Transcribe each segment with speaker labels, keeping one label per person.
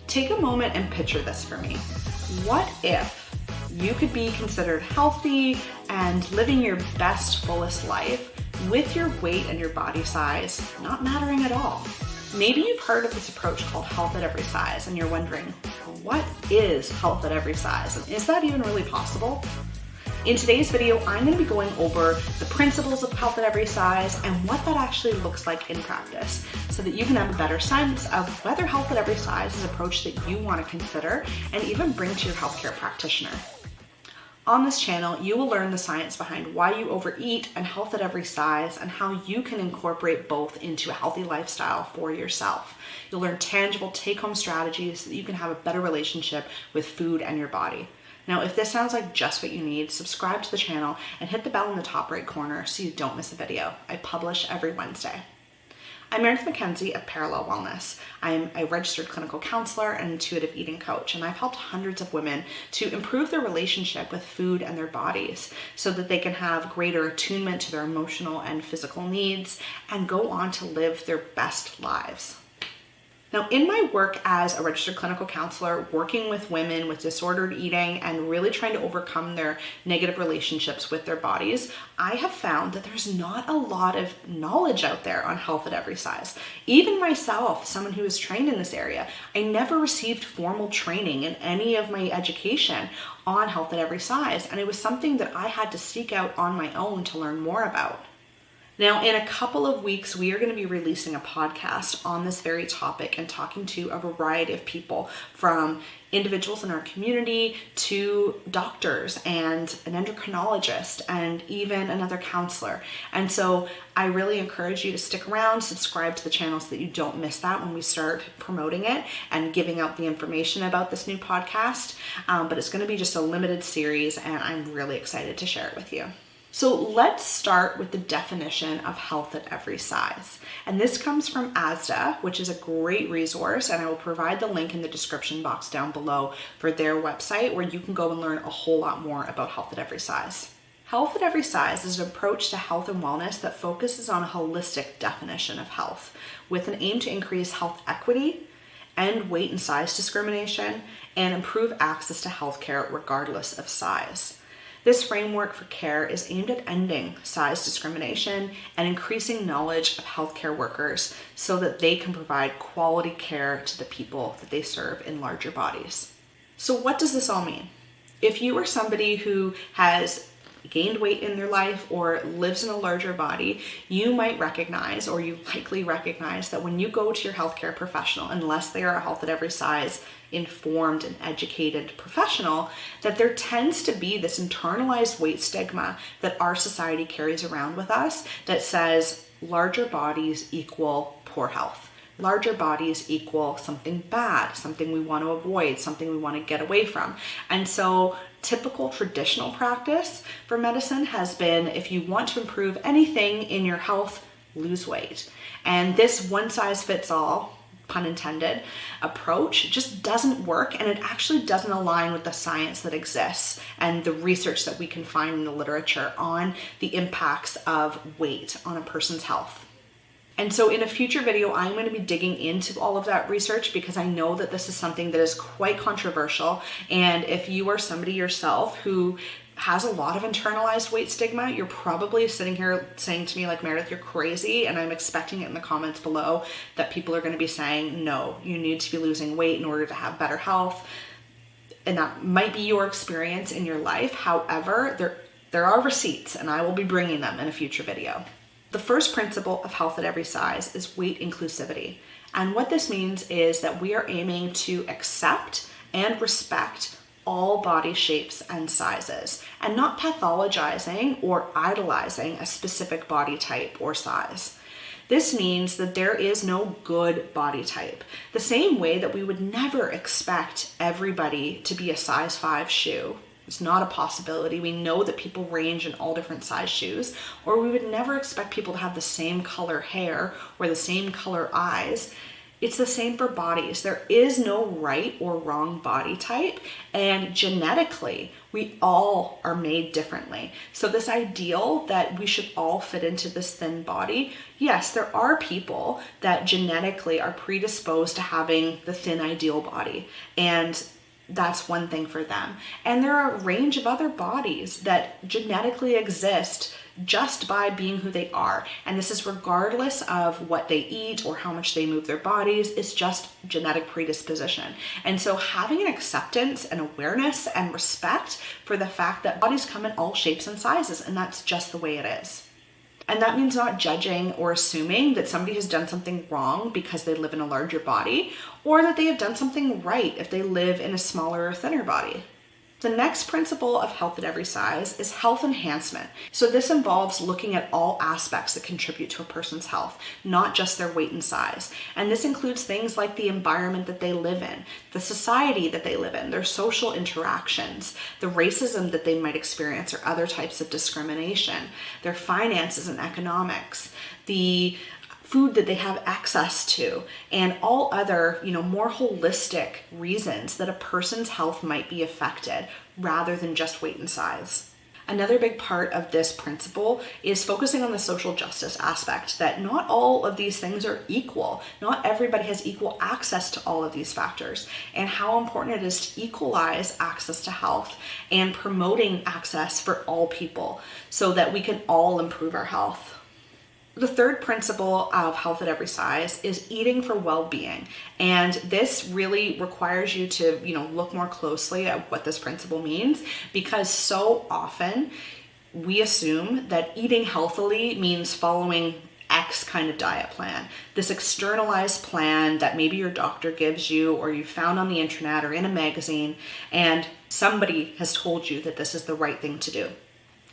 Speaker 1: Take a moment and picture this for me. What if you could be considered healthy and living your best, fullest life with your weight and your body size not mattering at all? Maybe you've heard of this approach called health at every size, and you're wondering, what is health at every size? And is that even really possible? In today's video, I'm going to be going over the principles of health at every size and what that actually looks like in practice so that you can have a better sense of whether health at every size is an approach that you want to consider and even bring to your healthcare practitioner. On this channel, you will learn the science behind why you overeat and health at every size and how you can incorporate both into a healthy lifestyle for yourself. You'll learn tangible take-home strategies so that you can have a better relationship with food and your body. Now, if this sounds like just what you need, subscribe to the channel and hit the bell in the top right corner so you don't miss a video. I publish every Wednesday. I'm Meredith MacKenzie of Parallel Wellness. I'm a registered clinical counselor and intuitive eating coach, and I've helped hundreds of women to improve their relationship with food and their bodies so that they can have greater attunement to their emotional and physical needs and go on to live their best lives. Now, in my work as a registered clinical counselor, working with women with disordered eating and really trying to overcome their negative relationships with their bodies, I have found that there's not a lot of knowledge out there on health at every size. Even myself, someone who is trained in this area, I never received formal training in any of my education on health at every size, and it was something that I had to seek out on my own to learn more about. Now, in a couple of weeks, we are going to be releasing a podcast on this very topic and talking to a variety of people, from individuals in our community to doctors and an endocrinologist and even another counselor. And so I really encourage you to stick around, subscribe to the channel so that you don't miss that when we start promoting it and giving out the information about this new podcast. But it's going to be just a limited series, and I'm really excited to share it with you. So let's start with the definition of health at every size. And this comes from ASDA, which is a great resource, and I will provide the link in the description box down below for their website where you can go and learn a whole lot more about health at every size. Health at every size is an approach to health and wellness that focuses on a holistic definition of health with an aim to increase health equity, end weight and size discrimination, and improve access to healthcare regardless of size. This framework for care is aimed at ending size discrimination and increasing knowledge of healthcare workers so that they can provide quality care to the people that they serve in larger bodies. So what does this all mean? If you are somebody who has gained weight in their life or lives in a larger body, you might recognize, or you likely recognize, that when you go to your healthcare professional, unless they are a health at every size informed and educated professional, that there tends to be this internalized weight stigma that our society carries around with us that says larger bodies equal poor health. Larger bodies equal something bad, something we want to avoid, something we want to get away from. And so typical traditional practice for medicine has been, if you want to improve anything in your health, lose weight. And this one size fits all, pun intended, approach just doesn't work, and it actually doesn't align with the science that exists and the research that we can find in the literature on the impacts of weight on a person's health. And so in a future video, I'm going to be digging into all of that research because I know that this is something that is quite controversial. And if you are somebody yourself who has a lot of internalized weight stigma, you're probably sitting here saying to me like, Meredith, you're crazy. And I'm expecting it in the comments below that people are going to be saying, no, you need to be losing weight in order to have better health. And that might be your experience in your life. However, there are receipts, and I will be bringing them in a future video. The first principle of health at every size is weight inclusivity. And what this means is that we are aiming to accept and respect all body shapes and sizes, and not pathologizing or idolizing a specific body type or size. This means that there is no good body type. The same way that we would never expect everybody to be a size 5 shoe. It's not a possibility. We know that people range in all different size shoes, or we would never expect people to have the same color hair or the same color eyes. It's the same for bodies. There is no right or wrong body type, and genetically, we all are made differently. So this ideal that we should all fit into this thin body, yes, there are people that genetically are predisposed to having the thin ideal body, and that's one thing for them. And there are a range of other bodies that genetically exist just by being who they are. And this is regardless of what they eat or how much they move their bodies. It's just genetic predisposition. And so having an acceptance and awareness and respect for the fact that bodies come in all shapes and sizes, and that's just the way it is. And that means not judging or assuming that somebody has done something wrong because they live in a larger body, or that they have done something right if they live in a smaller or thinner body. The next principle of health at every size is health enhancement. So this involves looking at all aspects that contribute to a person's health, not just their weight and size. And this includes things like the environment that they live in, the society that they live in, their social interactions, the racism that they might experience or other types of discrimination, their finances and economics, the food that they have access to, and all other, more holistic reasons that a person's health might be affected rather than just weight and size. Another big part of this principle is focusing on the social justice aspect, that not all of these things are equal. Not everybody has equal access to all of these factors, and how important it is to equalize access to health and promoting access for all people so that we can all improve our health. The third principle of health at every size is eating for well-being. And this really requires you to, look more closely at what this principle means, because so often we assume that eating healthily means following X kind of diet plan, this externalized plan that maybe your doctor gives you or you found on the internet or in a magazine, and somebody has told you that this is the right thing to do.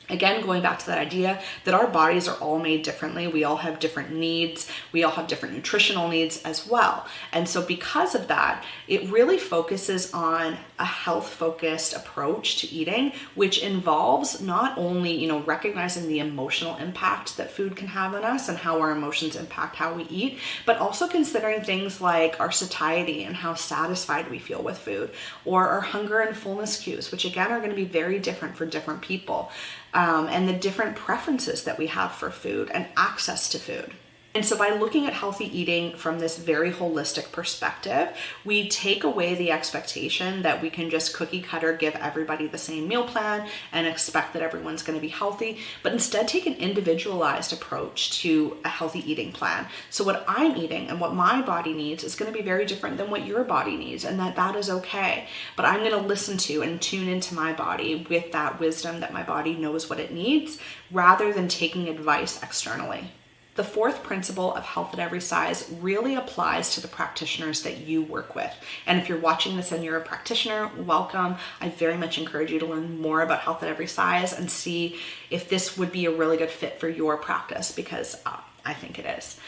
Speaker 1: Again, going back to that idea that our bodies are all made differently. We all have different needs. We all have different nutritional needs as well. And so because of that, it really focuses on a health-focused approach to eating, which involves not only, recognizing the emotional impact that food can have on us and how our emotions impact how we eat, but also considering things like our satiety and how satisfied we feel with food, or our hunger and fullness cues, which again are going to be very different for different people. And the different preferences that we have for food and access to food. And so by looking at healthy eating from this very holistic perspective, we take away the expectation that we can just cookie cutter give everybody the same meal plan and expect that everyone's going to be healthy, but instead take an individualized approach to a healthy eating plan. So what I'm eating and what my body needs is going to be very different than what your body needs, and that is okay. But I'm going to listen to and tune into my body with that wisdom that my body knows what it needs, rather than taking advice externally. The fourth principle of health at every size really applies to the practitioners that you work with. And if you're watching this and you're a practitioner, welcome. I very much encourage you to learn more about health at every size and see if this would be a really good fit for your practice, because I think it is.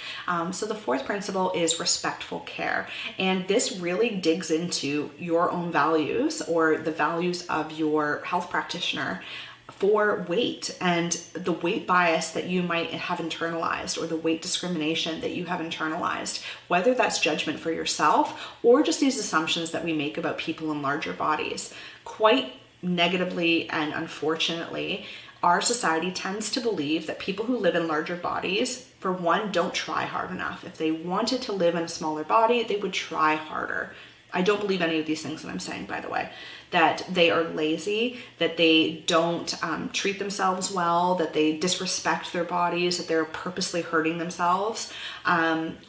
Speaker 1: So the fourth principle is respectful care. And this really digs into your own values or the values of your health practitioner for weight and the weight bias that you might have internalized, or the weight discrimination that you have internalized, whether that's judgment for yourself or just these assumptions that we make about people in larger bodies. Quite negatively and unfortunately, our society tends to believe that people who live in larger bodies, for one, don't try hard enough. If they wanted to live in a smaller body, they would try harder. I don't believe any of these things that I'm saying, by the way, that they are lazy, that they don't treat themselves well, that they disrespect their bodies, that they're purposely hurting themselves,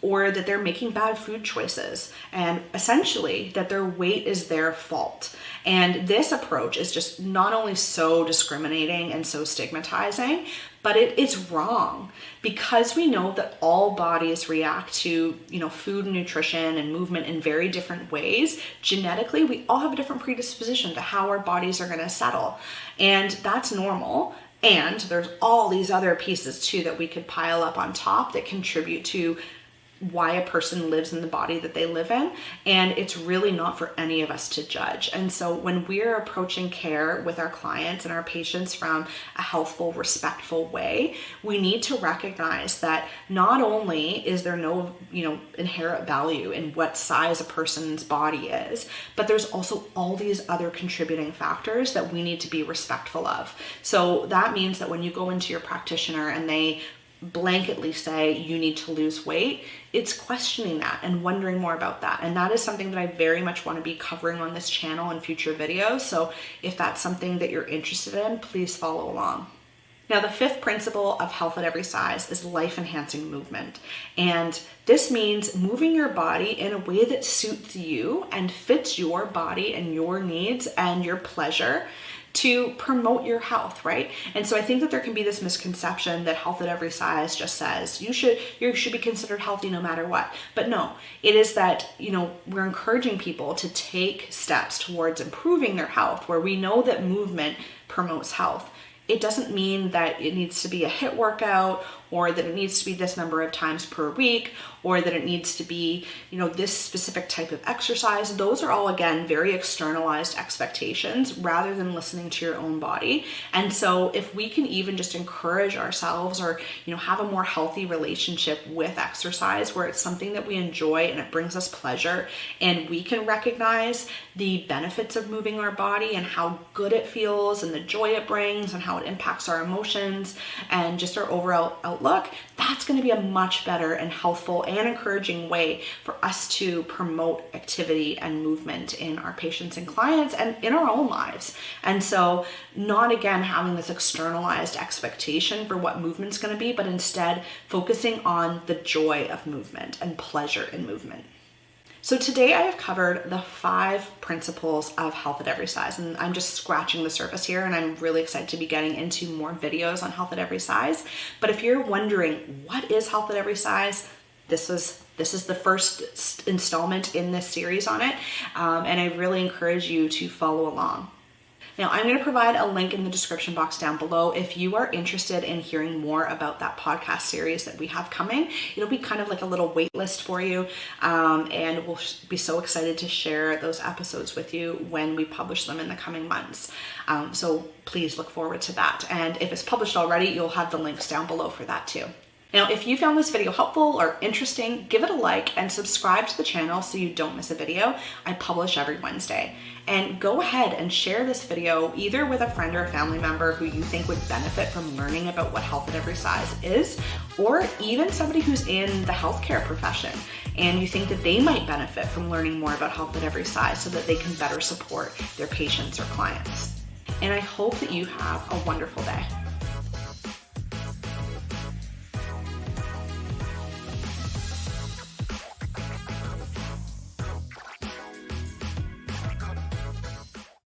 Speaker 1: or that they're making bad food choices, and essentially that their weight is their fault. And this approach is just not only so discriminating and so stigmatizing, but it's wrong, because we know that all bodies react to, food and nutrition and movement in very different ways. Genetically, we all have a different predisposition to how our bodies are going to settle, and that's normal. And there's all these other pieces too that we could pile up on top that contribute to why a person lives in the body that they live in, and it's really not for any of us to judge. And so when we're approaching care with our clients and our patients from a healthful, respectful way, we need to recognize that not only is there no, inherent value in what size a person's body is, but there's also all these other contributing factors that we need to be respectful of. So that means that when you go into your practitioner and they blanketly say you need to lose weight, it's questioning that and wondering more about that. And that is something that I very much want to be covering on this channel in future videos. So if that's something that you're interested in, please follow along. Now, the fifth principle of health at every size is life-enhancing movement. And this means moving your body in a way that suits you and fits your body and your needs and your pleasure to promote your health, right? And so I think that there can be this misconception that health at every size just says you should be considered healthy no matter what. But no, it is that, we're encouraging people to take steps towards improving their health, where we know that movement promotes health. It doesn't mean that it needs to be a HIIT workout, or that it needs to be this number of times per week, or that it needs to be, this specific type of exercise. Those are all, again, very externalized expectations rather than listening to your own body. And so if we can even just encourage ourselves or, have a more healthy relationship with exercise, where it's something that we enjoy and it brings us pleasure, and we can recognize the benefits of moving our body and how good it feels and the joy it brings and how it impacts our emotions and just our overall outlook, that's going to be a much better and healthful and encouraging way for us to promote activity and movement in our patients and clients and in our own lives. And so not, again, having this externalized expectation for what movement's going to be, but instead focusing on the joy of movement and pleasure in movement. So today I have covered the 5 principles of health at every size, and I'm just scratching the surface here, and I'm really excited to be getting into more videos on health at every size. But if you're wondering what is health at every size, this is the first installment in this series on it, and I really encourage you to follow along. Now, I'm going to provide a link in the description box down below if you are interested in hearing more about that podcast series that we have coming. It'll be kind of like a little wait list for you, and we'll be so excited to share those episodes with you when we publish them in the coming months. So please look forward to that. And if it's published already, you'll have the links down below for that too. Now, if you found this video helpful or interesting, give it a like and subscribe to the channel so you don't miss a video. I publish every Wednesday. And go ahead and share this video either with a friend or a family member who you think would benefit from learning about what health at every size is, or even somebody who's in the healthcare profession and you think that they might benefit from learning more about health at every size so that they can better support their patients or clients. And I hope that you have a wonderful day.